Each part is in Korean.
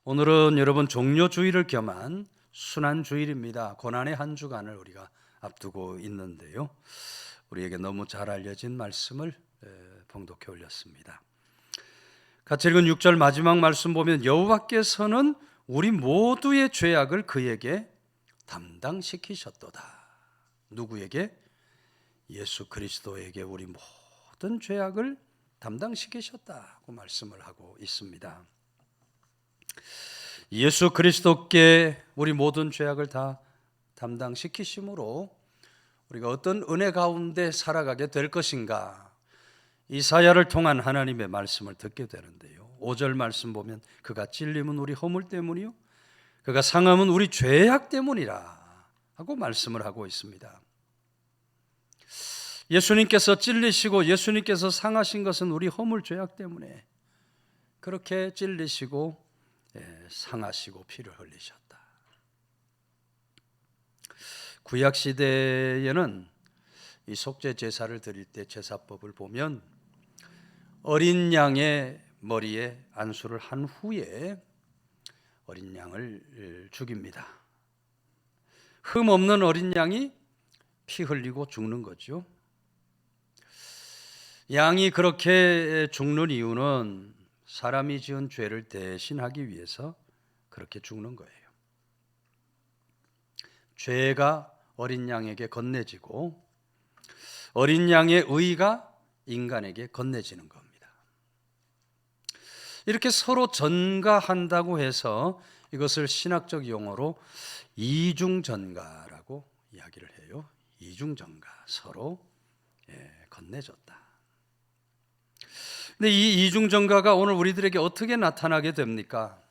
오늘은 여러분 종료주일을 겸한 순환주일입니다. 고난의 한 주간을 우리가 앞두고 있는데요, 우리에게 너무 잘 알려진 말씀을 봉독해 올렸습니다. 같이 읽은 6절 마지막 말씀 보면 여호와께서는 우리 모두의 죄악을 그에게 담당시키셨도다. 누구에게? 예수 그리스도에게 우리 모든 죄악을 담당시키셨다고 말씀을 하고 있습니다. 예수 그리스도께 우리 모든 죄악을 다 담당시키심으로 우리가 어떤 은혜 가운데 살아가게 될 것인가, 이사야를 통한 하나님의 말씀을 듣게 되는데요, 5절 말씀 보면 그가 찔림은 우리 허물 때문이요 그가 상함은 우리 죄악 때문이라 하고 말씀을 하고 있습니다. 예수님께서 찔리시고 예수님께서 상하신 것은 우리 허물 죄악 때문에 그렇게 찔리시고 상하시고 피를 흘리셨다. 구약 시대에는 이 속죄 제사를 드릴 때 제사법을 보면 어린 양의 머리에 안수를 한 후에 어린 양을 죽입니다. 흠 없는 어린 양이 피 흘리고 죽는 거죠. 양이 그렇게 죽는 이유는 사람이 지은 죄를 대신하기 위해서 그렇게 죽는 거예요. 죄가 어린 양에게 건네지고 어린 양의 의가 인간에게 건네지는 겁니다. 이렇게 서로 전가한다고 해서 이것을 신학적 용어로 이중전가라고 이야기를 해요. 이중전가, 서로 건네줬다. 근데 이 이중전가가 오늘 우리들에게 어떻게 나타나게 됩니까?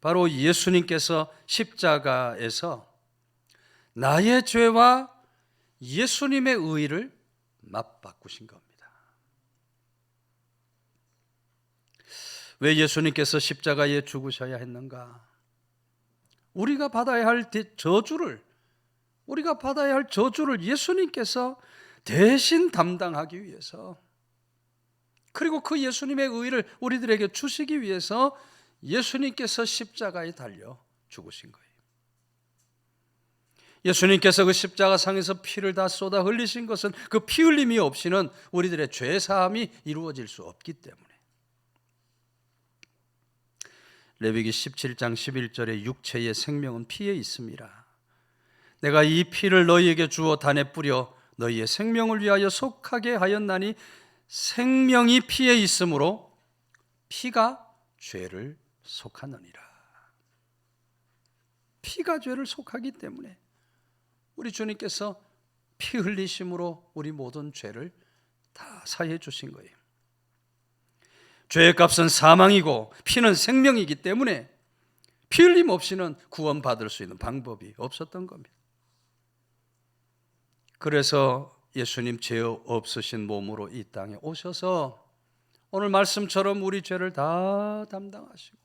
바로 예수님께서 십자가에서 나의 죄와 예수님의 의를 맞바꾸신 겁니다. 왜 예수님께서 십자가에 죽으셔야 했는가? 우리가 받아야 할 저주를 예수님께서 대신 담당하기 위해서, 그리고 그 예수님의 의를 우리들에게 주시기 위해서 예수님께서 십자가에 달려 죽으신 거예요. 예수님께서 그 십자가 상에서 피를 다 쏟아 흘리신 것은 그 피 흘림이 없이는 우리들의 죄 사함이 이루어질 수 없기 때문에. 레위기 17장 11절에 육체의 생명은 피에 있습니다. 내가 이 피를 너희에게 주어 단에 뿌려 너희의 생명을 위하여 속하게 하였나니 생명이 피에 있으므로 피가 죄를 속하느니라. 피가 죄를 속하기 때문에 우리 주님께서 피 흘리심으로 우리 모든 죄를 다 사해 주신 거예요. 죄의 값은 사망이고 피는 생명이기 때문에 피 흘림 없이는 구원받을 수 있는 방법이 없었던 겁니다. 그래서 예수님 죄 없으신 몸으로 이 땅에 오셔서 오늘 말씀처럼 우리 죄를 다 담당하시고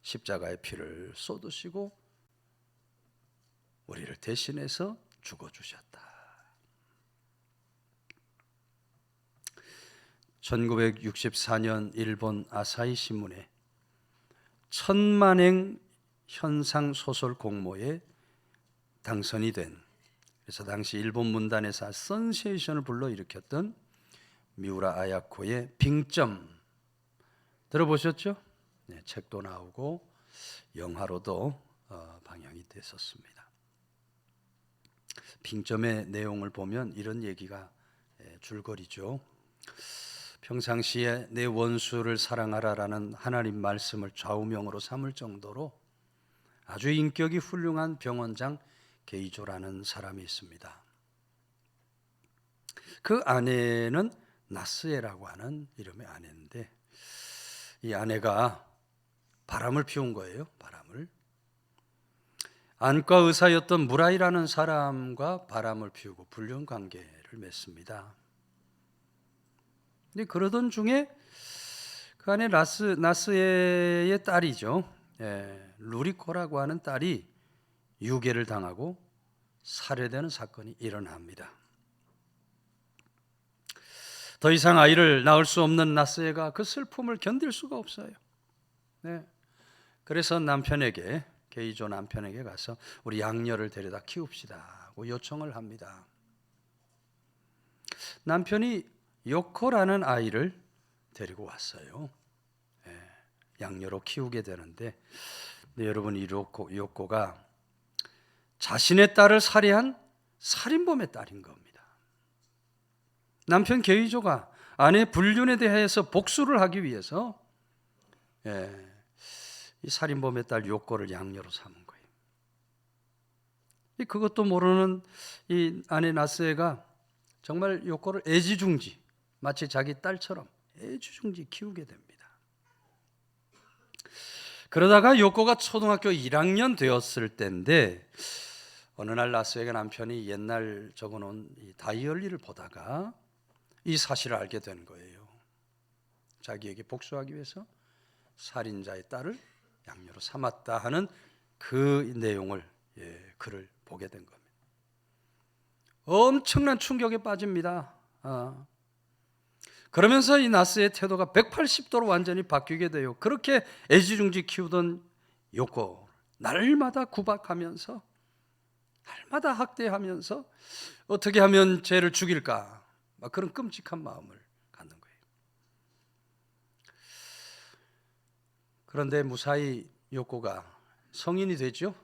십자가의 피를 쏟으시고 우리를 대신해서 죽어주셨다. 1964년 일본 아사히 신문에 천만행 현상 소설 공모에 당선이 된, 그래서 당시 일본 문단에서 센세이션을 불러일으켰던 미우라 아야코의 빙점 들어보셨죠? 네, 책도 나오고 영화로도 방영이 됐었습니다. 빙점의 내용을 보면 이런 얘기가 줄거리죠. 평상시에 내 원수를 사랑하라라는 하나님 말씀을 좌우명으로 삼을 정도로 아주 인격이 훌륭한 병원장 게이조라는 사람이 있습니다. 그 아내는 나스에라고 하는 이름의 아내인데 이 아내가 바람을 피운 거예요. 바람을. 안과 의사였던 무라이라는 사람과 바람을 피우고 불륜 관계를 맺습니다. 근데 그러던 중에 그 안에 나스에의 딸이죠. 루리코라고 하는 딸이 유괴를 당하고 살해되는 사건이 일어납니다. 더 이상 아이를 낳을 수 없는 나스에가 그 슬픔을 견딜 수가 없어요. 네. 그래서 남편에게, 게이조 남편에게 가서 우리 양녀를 데려다 키웁시다 하고 요청을 합니다. 남편이 요코라는 아이를 데리고 왔어요. 양녀로 키우게 되는데, 네, 여러분, 이 요코가 자신의 딸을 살해한 살인범의 딸인 겁니다. 남편 게이조가 아내 불륜에 대해서 복수를 하기 위해서 이 살인범의 딸 요코를 양녀로 삼은 거예요. 그것도 모르는 이 아내 나스에가 정말 요코를 애지중지, 마치 자기 딸처럼 애지중지 키우게 됩니다. 그러다가 요코가 초등학교 1학년 되었을 때인데, 어느 날 나스에게 남편이 옛날 적어놓은 이 다이어리를 보다가 이 사실을 알게 된 거예요. 자기에게 복수하기 위해서 살인자의 딸을 양녀로 삼았다 하는 그 내용을, 글을 보게 된 겁니다. 엄청난 충격에 빠집니다. 그러면서 이 나스의 태도가 180도로 완전히 바뀌게 돼요. 그렇게 애지중지 키우던 요코, 날마다 구박하면서, 날마다 학대하면서 어떻게 하면 쟤를 죽일까, 막 그런 끔찍한 마음을 갖는 거예요. 그런데 무사히 요코가 성인이 되죠.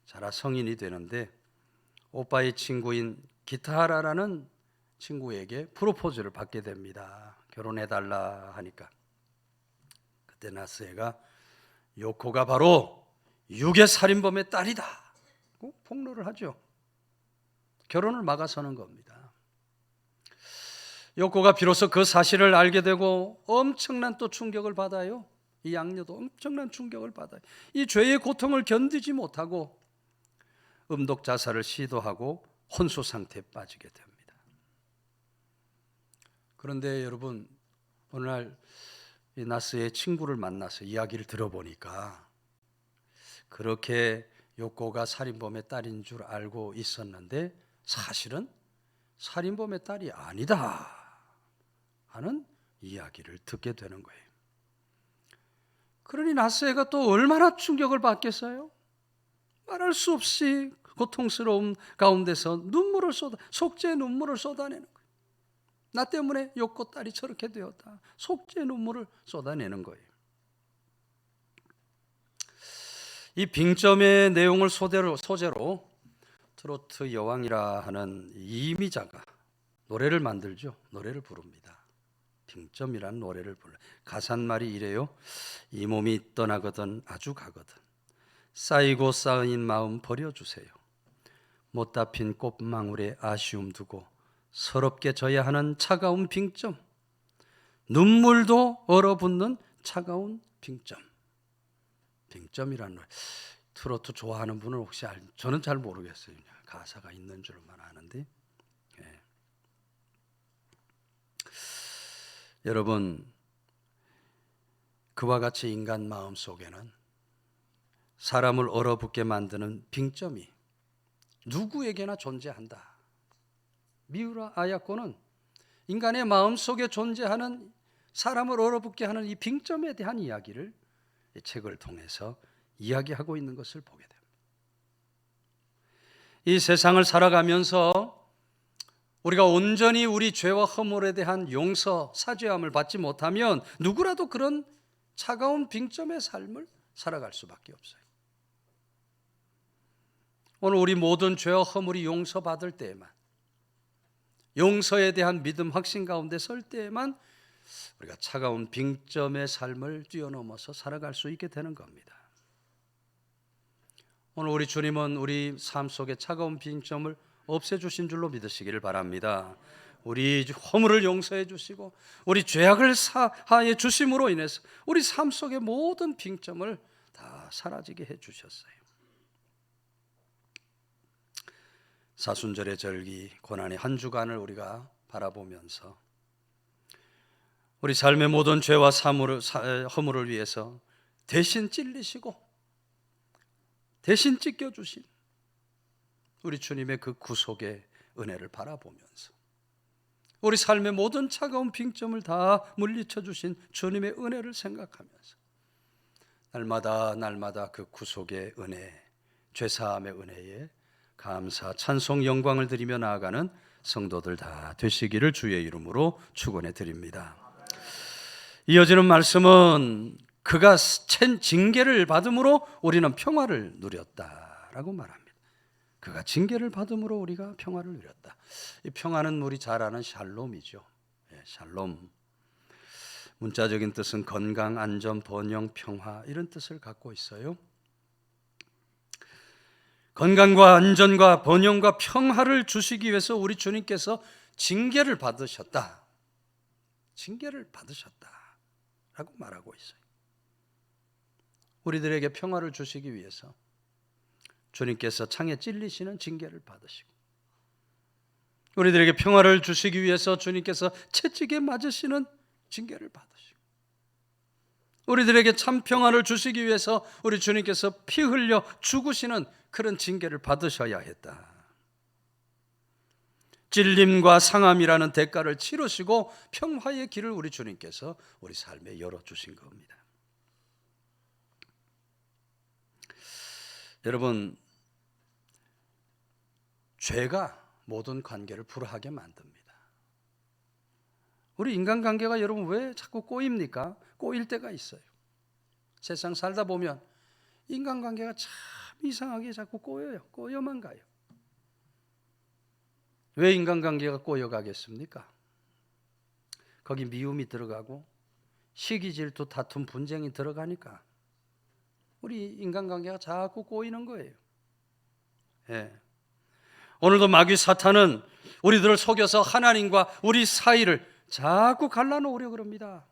자라 성인이 되는데, 오빠의 친구인 기타하라라는 친구에게 프로포즈를 받게 됩니다. 결혼해달라 하니까. 그때 나스에가 요코가 바로 유괴살인범의 딸이다 폭로를 하죠. 결혼을 막아서는 겁니다. 요코가 비로소 그 사실을 알게 되고 엄청난 또 충격을 받아요. 이 양녀도 엄청난 충격을 받아요. 이 죄의 고통을 견디지 못하고 음독 자살을 시도하고 혼수 상태에 빠지게 됩니다. 그런데 여러분, 어느 날 이 나스의 친구를 만나서 이야기를 들어보니까 그렇게 요코가 살인범의 딸인 줄 알고 있었는데 사실은 살인범의 딸이 아니다 하는 이야기를 듣게 되는 거예요. 그러니 나스에가 또 얼마나 충격을 받겠어요? 말할 수 없이 고통스러움 가운데서 속죄의 눈물을 쏟아내는 거예요. 나 때문에 요코 딸이 저렇게 되었다. 속죄의 눈물을 쏟아내는 거예요. 이 빙점의 내용을 소재로 트로트 여왕이라 하는 이미자가 노래를 만들죠. 노래를 부릅니다. 빙점이라는 노래를 불러요. 가사말이 이래요. 이 몸이 떠나거든 아주 가거든 쌓이고 쌓인 마음 버려주세요. 못다 핀 꽃망울에 아쉬움 두고 서럽게 져야 하는 차가운 빙점, 눈물도 얼어붙는 차가운 빙점. 빙점이라는 노래, 트로트 좋아하는 분은 혹시 저는 잘 모르겠어요. 가사가 있는 줄만 아는데, 여러분, 그와 같이 인간 마음 속에는 사람을 얼어붙게 만드는 빙점이 누구에게나 존재한다. 미우라 아야코는 인간의 마음 속에 존재하는 사람을 얼어붙게 하는 이 빙점에 대한 이야기를 이 책을 통해서 이야기하고 있는 것을 보게 됩니다. 이 세상을 살아가면서 우리가 온전히 우리 죄와 허물에 대한 용서, 사죄함을 받지 못하면 누구라도 그런 차가운 빙점의 삶을 살아갈 수밖에 없어요. 오늘 우리 모든 죄와 허물이 용서받을 때에만, 용서에 대한 믿음, 확신 가운데 설 때에만 우리가 차가운 빙점의 삶을 뛰어넘어서 살아갈 수 있게 되는 겁니다. 오늘 우리 주님은 우리 삶 속에 차가운 빙점을 없애주신 줄로 믿으시기를 바랍니다. 우리 허물을 용서해 주시고 우리 죄악을 사하해 주심으로 인해서 우리 삶 속의 모든 빙점을 다 사라지게 해 주셨어요. 사순절의 절기, 고난의 한 주간을 우리가 바라보면서 우리 삶의 모든 죄와 허물을 위해서 대신 찔리시고 대신 찢겨주신 우리 주님의 그 구속의 은혜를 바라보면서 우리 삶의 모든 차가운 빙점을 다 물리쳐 주신 주님의 은혜를 생각하면서 날마다 그 구속의 은혜, 죄사함의 은혜에 감사, 찬송, 영광을 드리며 나아가는 성도들 다 되시기를 주의 이름으로 축원해 드립니다. 이어지는 말씀은 그가 징계를 받음으로 우리는 평화를 누렸다라고 말합니다. 그가 징계를 받음으로 우리가 평화를 누렸다. 이 평화는 우리 잘 아는 샬롬이죠. 샬롬. 문자적인 뜻은 건강, 안전, 번영, 평화 이런 뜻을 갖고 있어요. 건강과 안전과 번영과 평화를 주시기 위해서 우리 주님께서 징계를 받으셨다. 징계를 받으셨다라고 말하고 있어요. 우리들에게 평화를 주시기 위해서 주님께서 창에 찔리시는 징계를 받으시고, 우리들에게 평화를 주시기 위해서 주님께서 채찍에 맞으시는 징계를 받으시고, 우리들에게 참 평화를 주시기 위해서 우리 주님께서 피 흘려 죽으시는 그런 징계를 받으셔야 했다. 찔림과 상함이라는 대가를 치르시고 평화의 길을 우리 주님께서 우리 삶에 열어주신 겁니다. 여러분, 죄가 모든 관계를 불화하게 만듭니다. 우리 인간관계가 여러분 왜 자꾸 꼬입니까? 꼬일 때가 있어요. 세상 살다 보면 인간관계가 참 이상하게 자꾸 꼬여요. 꼬여만 가요. 왜 인간관계가 꼬여가겠습니까? 거기 미움이 들어가고 시기, 질투, 다툼, 분쟁이 들어가니까 우리 인간관계가 자꾸 꼬이는 거예요. 오늘도 마귀 사탄은 우리들을 속여서 하나님과 우리 사이를 자꾸 갈라놓으려고 그럽니다.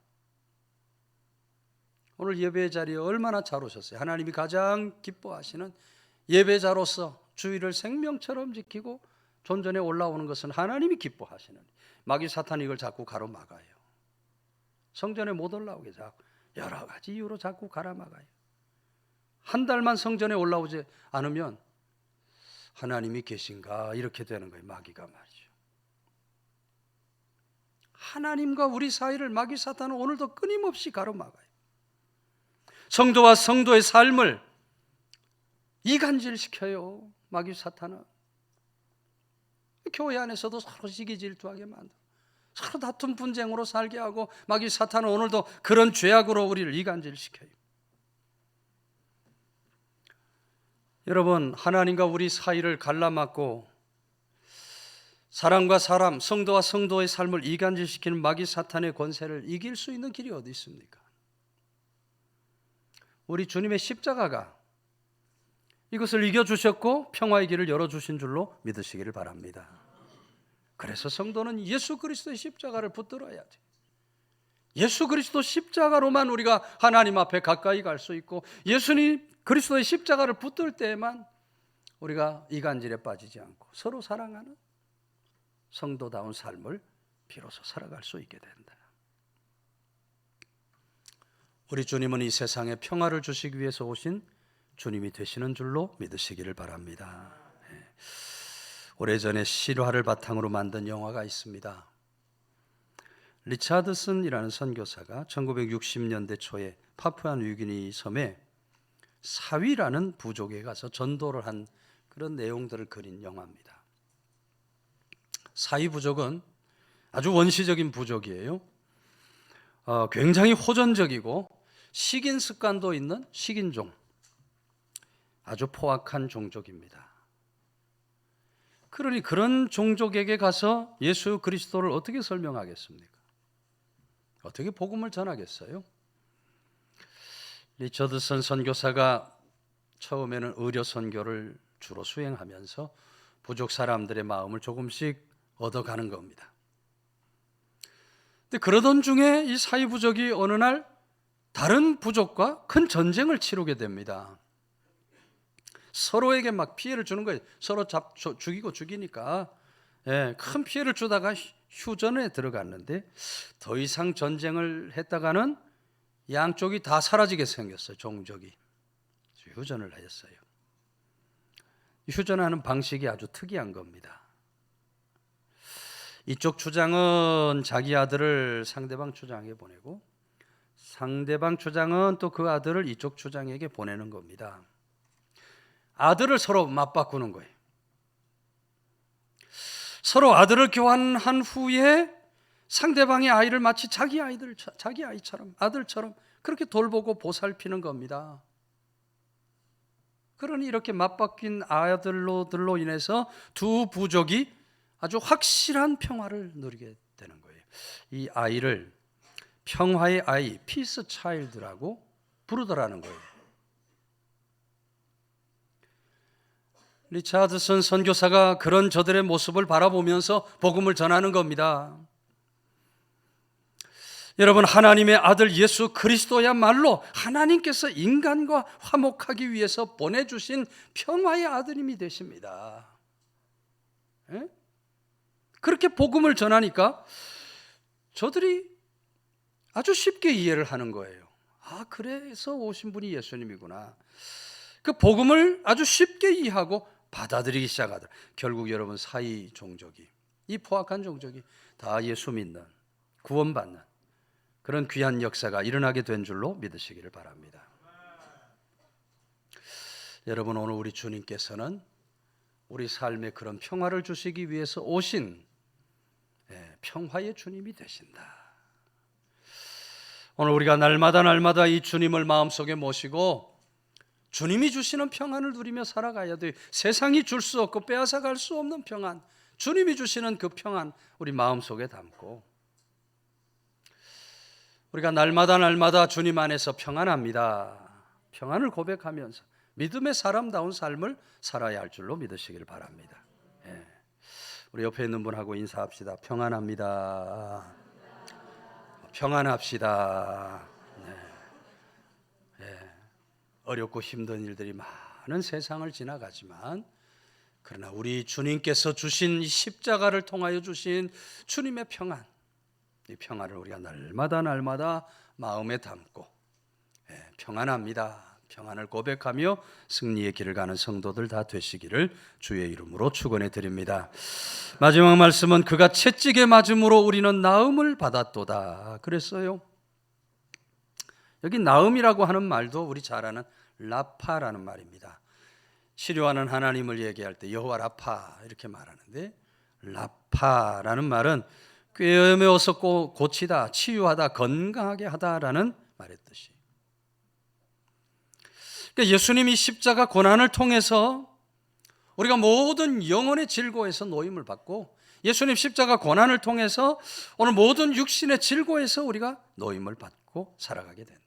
오늘 예배 자리에 얼마나 잘 오셨어요. 하나님이 가장 기뻐하시는 예배자로서 주의를 생명처럼 지키고 존전에 올라오는 것은 하나님이 기뻐하시는, 마귀 사탄이 이걸 자꾸 가로막아요. 성전에 못 올라오게 자꾸 여러 가지 이유로 자꾸 가로막아요. 한 달만 성전에 올라오지 않으면 하나님이 계신가 이렇게 되는 거예요. 마귀가 말이죠. 하나님과 우리 사이를 마귀 사탄은 오늘도 끊임없이 가로막아요. 성도와 성도의 삶을 이간질시켜요. 마귀 사탄은 교회 안에서도 서로 시기 질투하게 만들고 서로 다툼 분쟁으로 살게 하고, 마귀 사탄은 오늘도 그런 죄악으로 우리를 이간질시켜요. 여러분, 하나님과 우리 사이를 갈라막고 사람과 사람, 성도와 성도의 삶을 이간질시키는 마귀 사탄의 권세를 이길 수 있는 길이 어디 있습니까? 우리 주님의 십자가가 이것을 이겨주셨고 평화의 길을 열어주신 줄로 믿으시기를 바랍니다. 그래서 성도는 예수 그리스도의 십자가를 붙들어야 돼. 예수 그리스도 십자가로만 우리가 하나님 앞에 가까이 갈 수 있고, 예수님 그리스도의 십자가를 붙들 때에만 우리가 이간질에 빠지지 않고 서로 사랑하는 성도다운 삶을 비로소 살아갈 수 있게 된다. 우리 주님은 이 세상에 평화를 주시기 위해서 오신 주님이 되시는 줄로 믿으시기를 바랍니다. 오래전에 실화를 바탕으로 만든 영화가 있습니다. 리차드슨이라는 선교사가 1960년대 초에 파푸아뉴기니 섬에 사위라는 부족에 가서 전도를 한 그런 내용들을 그린 영화입니다. 사위 부족은 아주 원시적인 부족이에요. 굉장히 호전적이고 식인 습관도 있는 식인종, 아주 포악한 종족입니다. 그러니 그런 종족에게 가서 예수 그리스도를 어떻게 설명하겠습니까? 어떻게 복음을 전하겠어요? 리처드슨 선교사가 처음에는 의료 선교를 주로 수행하면서 부족 사람들의 마음을 조금씩 얻어가는 겁니다. 근데 그러던 중에 이 사위 부족이 어느 날 다른 부족과 큰 전쟁을 치르게 됩니다. 서로에게 막 피해를 주는 거예요. 서로 죽이고 죽이니까 큰 피해를 주다가 휴전에 들어갔는데, 더 이상 전쟁을 했다가는 양쪽이 다 사라지게 생겼어요. 종족이 휴전을 했어요. 휴전하는 방식이 아주 특이한 겁니다. 이쪽 주장은 자기 아들을 상대방 주장에 보내고, 상대방 주장은 또 그 아들을 이쪽 주장에게 보내는 겁니다. 아들을 서로 맞바꾸는 거예요. 서로 아들을 교환한 후에 상대방의 아이를 마치 자기 아이처럼, 아들처럼 그렇게 돌보고 보살피는 겁니다. 그러니 이렇게 맞바뀐 아들로들로 인해서 두 부족이 아주 확실한 평화를 누리게 되는 거예요. 이 아이를 평화의 아이, 피스 차일드라고 부르더라는 거예요. 리차드슨 선교사가 그런 저들의 모습을 바라보면서 복음을 전하는 겁니다. 여러분, 하나님의 아들 예수 그리스도야말로 하나님께서 인간과 화목하기 위해서 보내주신 평화의 아드님이 되십니다. 예? 그렇게 복음을 전하니까 저들이 아주 쉽게 이해를 하는 거예요. 아, 그래서 오신 분이 예수님이구나. 그 복음을 아주 쉽게 이해하고 받아들이기 시작하더라. 결국 여러분, 사이 종족이, 이 포악한 종족이 다 예수 믿는, 구원받는 그런 귀한 역사가 일어나게 된 줄로 믿으시기를 바랍니다. 여러분, 오늘 우리 주님께서는 우리 삶에 그런 평화를 주시기 위해서 오신 평화의 주님이 되신다. 오늘 우리가 날마다 이 주님을 마음속에 모시고 주님이 주시는 평안을 누리며 살아가야 돼요. 세상이 줄 수 없고 빼앗아 갈 수 없는 평안, 주님이 주시는 그 평안 우리 마음속에 담고 우리가 날마다 주님 안에서 평안합니다. 평안을 고백하면서 믿음의 사람다운 삶을 살아야 할 줄로 믿으시길 바랍니다. 우리 옆에 있는 분하고 인사합시다. 평안합니다. 평안합시다. 어렵고 힘든 일들이 많은 세상을 지나가지만 그러나 우리 주님께서 주신 십자가를 통하여 주신 주님의 평안, 이 평안을 우리가 날마다 마음에 담고 평안합니다. 평안을 고백하며 승리의 길을 가는 성도들 다 되시기를 주의 이름으로 축원해 드립니다. 마지막 말씀은 그가 채찍에 맞음으로 우리는 나음을 받았도다 그랬어요. 여기 나음이라고 하는 말도 우리 잘 아는 라파라는 말입니다. 치료하는 하나님을 얘기할 때 여호와 라파 이렇게 말하는데, 라파라는 말은 꿰매어서 고치다, 치유하다, 건강하게 하다라는 말의 뜻이. 그러니까 예수님이 십자가 고난을 통해서 우리가 모든 영혼의 질고에서 노임을 받고, 예수님 십자가 고난을 통해서 오늘 모든 육신의 질고에서 우리가 노임을 받고 살아가게 된다.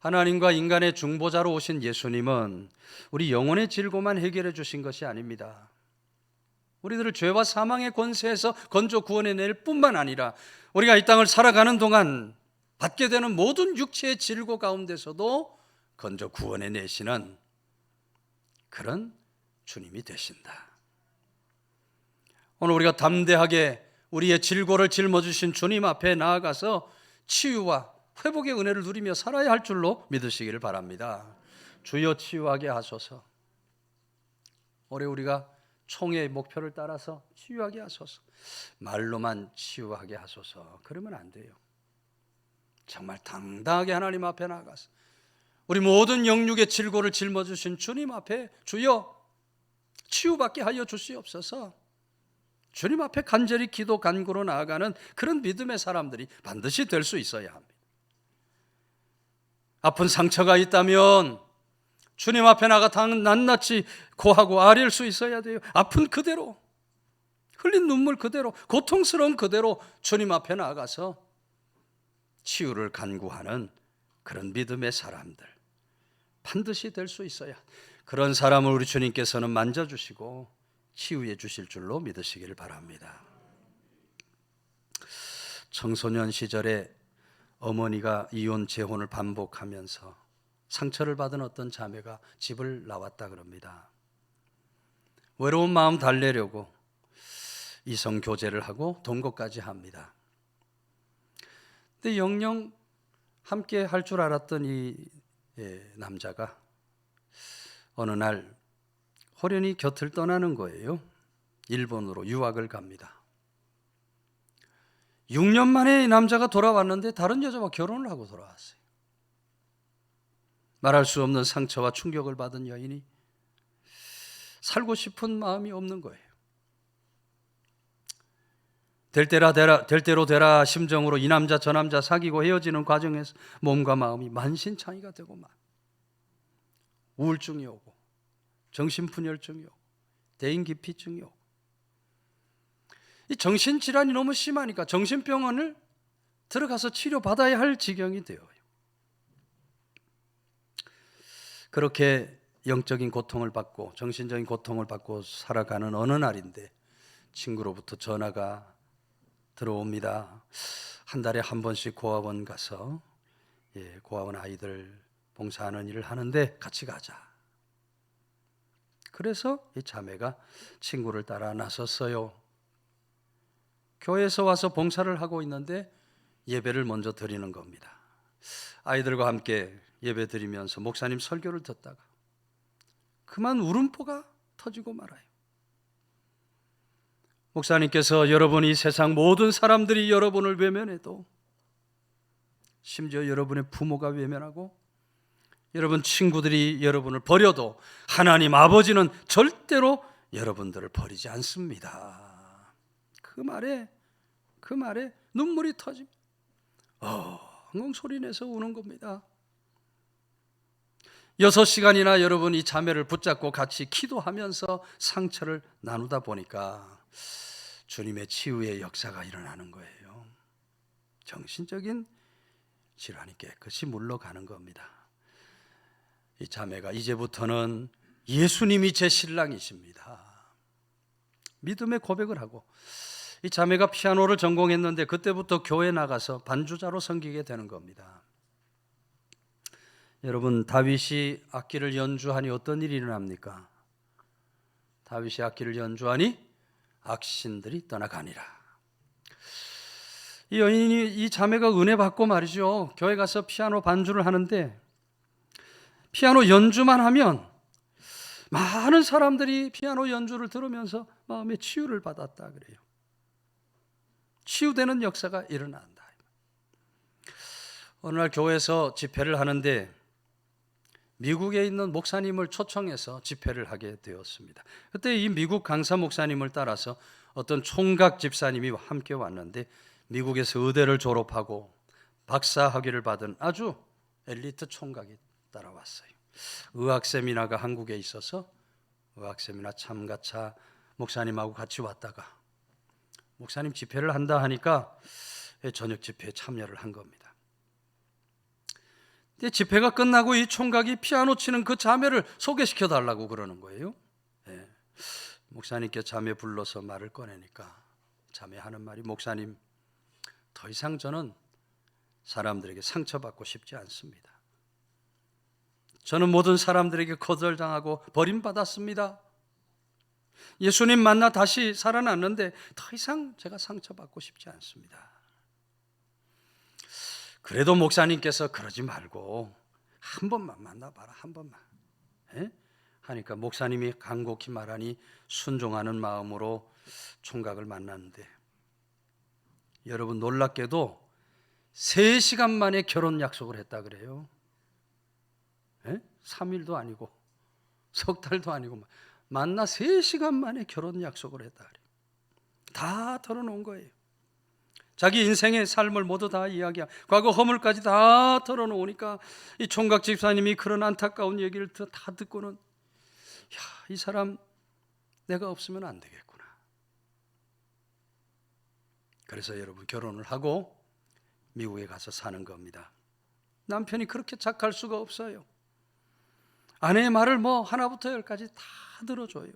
하나님과 인간의 중보자로 오신 예수님은 우리 영혼의 질고만 해결해 주신 것이 아닙니다. 우리들을 죄와 사망의 권세에서 건져 구원해낼 뿐만 아니라 우리가 이 땅을 살아가는 동안 받게 되는 모든 육체의 질고 가운데서도 건져 구원해내시는 그런 주님이 되신다. 오늘 우리가 담대하게 우리의 질고를 짊어주신 주님 앞에 나아가서 치유와 회복의 은혜를 누리며 살아야 할 줄로 믿으시기를 바랍니다. 주여 치유하게 하소서. 올해 우리가 총회의 목표를 따라서 치유하게 하소서. 말로만 치유하게 하소서. 그러면 안 돼요. 정말 당당하게 하나님 앞에 나아가서 우리 모든 영육의 질고를 짊어주신 주님 앞에 주여 치유받게 하여 주시옵소서. 주님 앞에 간절히 기도 간구로 나아가는 그런 믿음의 사람들이 반드시 될 수 있어야 합니다. 아픈 상처가 있다면 주님 앞에 나가 낱낱이 고하고 아릴 수 있어야 돼요. 아픈 그대로, 흘린 눈물 그대로, 고통스러운 그대로 주님 앞에 나가서 치유를 간구하는 그런 믿음의 사람들 반드시 될 수 있어야, 그런 사람을 우리 주님께서는 만져주시고 치유해 주실 줄로 믿으시기를 바랍니다. 청소년 시절에 어머니가 이혼 재혼을 반복하면서 상처를 받은 어떤 자매가 집을 나왔다 그럽니다. 외로운 마음 달래려고 이성 교제를 하고 동거까지 합니다. 근데 영영 함께 할 줄 알았던 이 남자가 어느 날 호련히 곁을 떠나는 거예요. 일본으로 유학을 갑니다. 6년 만에 이 남자가 돌아왔는데 다른 여자와 결혼을 하고 돌아왔어요. 말할 수 없는 상처와 충격을 받은 여인이 살고 싶은 마음이 없는 거예요. 될 대로 되라 심정으로 이 남자 저 남자 사귀고 헤어지는 과정에서 몸과 마음이 만신창이가 되고 막 우울증이 오고 정신분열증이 오고 대인기피증이 오고, 이 정신질환이 너무 심하니까 정신병원을 들어가서 치료받아야 할 지경이 되어요. 그렇게 영적인 고통을 받고 정신적인 고통을 받고 살아가는 어느 날인데 친구로부터 전화가 들어옵니다. 한 달에 한 번씩 고아원 가서 고아원 아이들 봉사하는 일을 하는데 같이 가자. 그래서 이 자매가 친구를 따라 나섰어요. 교회에서 와서 봉사를 하고 있는데 예배를 먼저 드리는 겁니다. 아이들과 함께 예배 드리면서 목사님 설교를 듣다가 그만 울음보가 터지고 말아요. 목사님께서 여러분, 이 세상 모든 사람들이 여러분을 외면해도, 심지어 여러분의 부모가 외면하고 여러분 친구들이 여러분을 버려도 하나님 아버지는 절대로 여러분들을 버리지 않습니다. 그 말에 눈물이 터집니다. 엉엉 소리내서 우는 겁니다. 6시간이나 여러분 이 자매를 붙잡고 같이 기도하면서 상처를 나누다 보니까 주님의 치유의 역사가 일어나는 거예요. 정신적인 질환이 깨끗이 물러가는 겁니다. 이 자매가 이제부터는 예수님이 제 신랑이십니다. 믿음의 고백을 하고, 이 자매가 피아노를 전공했는데 그때부터 교회 나가서 반주자로 섬기게 되는 겁니다. 여러분, 다윗이 악기를 연주하니 어떤 일이 일어납니까? 다윗이 악기를 연주하니 악신들이 떠나가니라. 이 여인이, 이 자매가 은혜 받고 말이죠, 교회 가서 피아노 반주를 하는데 피아노 연주만 하면 많은 사람들이 피아노 연주를 들으면서 마음의 치유를 받았다 그래요. 치유되는 역사가 일어난다. 어느 날 교회에서 집회를 하는데 미국에 있는 목사님을 초청해서 집회를 하게 되었습니다. 그때 이 미국 강사 목사님을 따라서 어떤 총각 집사님이 함께 왔는데 미국에서 의대를 졸업하고 박사 학위를 받은 아주 엘리트 총각이 따라왔어요. 의학 세미나가 한국에 있어서 의학 세미나 참가차 목사님하고 같이 왔다가 목사님 집회를 한다 하니까 저녁 집회에 참여를 한 겁니다. 근데 집회가 끝나고 이 총각이 피아노 치는 그 자매를 소개시켜 달라고 그러는 거예요. 목사님께 자매 불러서 말을 꺼내니까 자매 하는 말이, 목사님, 더 이상 저는 사람들에게 상처받고 싶지 않습니다. 저는 모든 사람들에게 거절당하고 버림받았습니다. 예수님 만나 다시 살아났는데 더 이상 제가 상처받고 싶지 않습니다. 그래도 목사님께서 그러지 말고 한 번만 만나봐라, 한 번만. 하니까 목사님이 간곡히 말하니 순종하는 마음으로 총각을 만났는데, 여러분 놀랍게도 3시간 만에 결혼 약속을 했다 그래요. 3일도 아니고 석 달도 아니고 만나 3시간 만에 결혼 약속을 했다 그래요. 다 털어놓은 거예요. 자기 인생의 삶을 모두 다 이야기하고 과거 허물까지 다 털어놓으니까 이 총각 집사님이 그런 안타까운 얘기를 다 듣고는, 이 사람 내가 없으면 안 되겠구나. 그래서 여러분 결혼을 하고 미국에 가서 사는 겁니다. 남편이 그렇게 착할 수가 없어요. 아내의 말을 하나부터 열까지 다 들어줘요.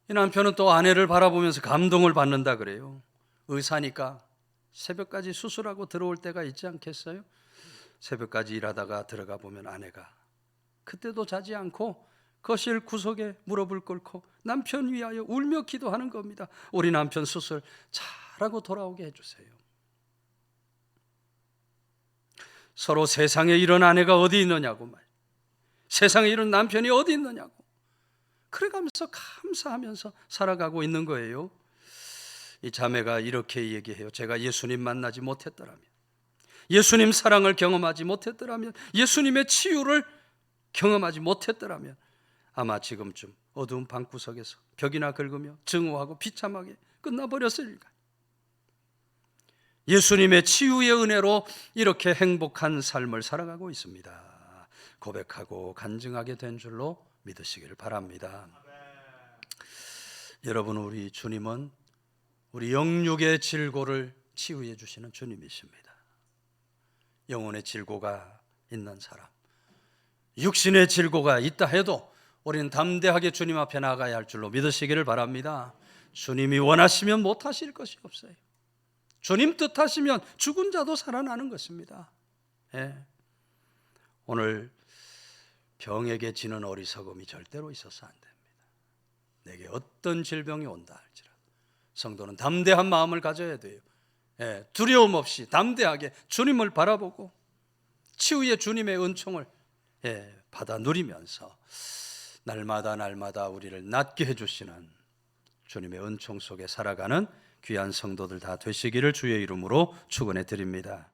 이 남편은 또 아내를 바라보면서 감동을 받는다 그래요. 의사니까 새벽까지 수술하고 들어올 때가 있지 않겠어요? 새벽까지 일하다가 들어가 보면 아내가 그때도 자지 않고 거실 구석에 무릎을 꿇고 남편 위하여 울며 기도하는 겁니다. 우리 남편 수술 잘하고 돌아오게 해주세요. 서로 세상에 이런 아내가 어디 있느냐고 말, 세상에 이런 남편이 어디 있느냐고, 그래가면서 감사하면서 살아가고 있는 거예요. 이 자매가 이렇게 얘기해요. 제가 예수님 만나지 못했더라면, 예수님 사랑을 경험하지 못했더라면, 예수님의 치유를 경험하지 못했더라면 아마 지금쯤 어두운 방구석에서 벽이나 긁으며 증오하고 비참하게 끝나버렸으리까. 예수님의 치유의 은혜로 이렇게 행복한 삶을 살아가고 있습니다. 고백하고 간증하게 된 줄로 믿으시기를 바랍니다. 여러분, 우리 주님은 우리 영육의 질고를 치유해 주시는 주님이십니다. 영혼의 질고가 있는 사람, 육신의 질고가 있다 해도 우리는 담대하게 주님 앞에 나가야 할 줄로 믿으시기를 바랍니다. 주님이 원하시면 못하실 것이 없어요. 주님 뜻하시면 죽은 자도 살아나는 것입니다. 예. 오늘 병에게 지는 어리석음이 절대로 있어서 안 됩니다. 내게 어떤 질병이 온다 할지라도 성도는 담대한 마음을 가져야 돼요. 예. 두려움 없이 담대하게 주님을 바라보고 치유의 주님의 은총을 받아 누리면서 날마다 우리를 낫게 해주시는 주님의 은총 속에 살아가는 귀한 성도들 다 되시기를 주의 이름으로 축원해 드립니다.